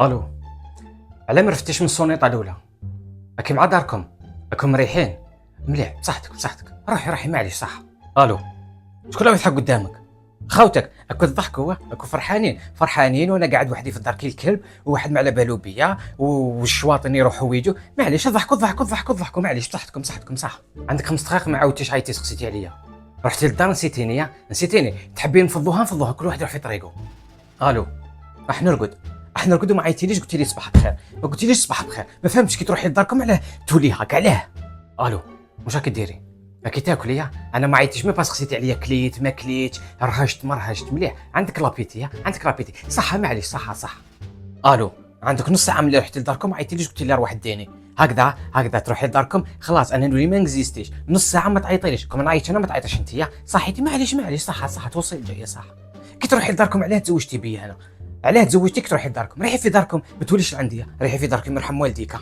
الو. علاه ما رفتيش من السونيطه الاولى؟ راكي مع داركم؟ راكم مريحين؟ مليح، بصحتك روحي معليش صح. الو. شكون اللي يضحك قدامك؟ خوتك. راكو تضحكوا راكو فرحانين وانا قاعد وحدي في الدار كي الكلب، وواحد ما على بالو بيا والشواطن يروحوا ويجوا. معليش ضحكوا معليش، بصحتكم صح. عندك 5 دقائق ما عاودتيش عيطتي سقسيتي عليا. رحتي للدار نسيتيني. تحبين نفضوها كل واحد يروح في طريقه. الو. راح نرقد وما عيطتيليش قلتي لي صباح بخير. ما قلتيليش صباح بخير، ما فهمتش كي تروحي لداركم علاه تولي هكا علاه. الو. واش راكي ديري؟ راكي تاكلي؟ انا ما عيطتيش مي باس خسيتي عليا، كليت ما كليتش، رهجت ما رهجت. مليح، عندك لابيتي صح معليش صح. الو. عندك نص ساعه ملي رحتي لداركم ما عيطتيليش قلتي لي روح ديني. هكذا تروحي لداركم خلاص انا نولي ما نكزيستيش. نص ساعه ما تعيطيليش، كون نعيط انا ما تعيطيش انت. صحيتي معليش صح توصل الجايه صح. كي تروحي لداركم علاه تزوجتي بيا انا؟ علاه تزوجتيك تروحي لداركم؟ ريحي في داركم ما توليش عندي، ريحي في داركم يرحم والديك.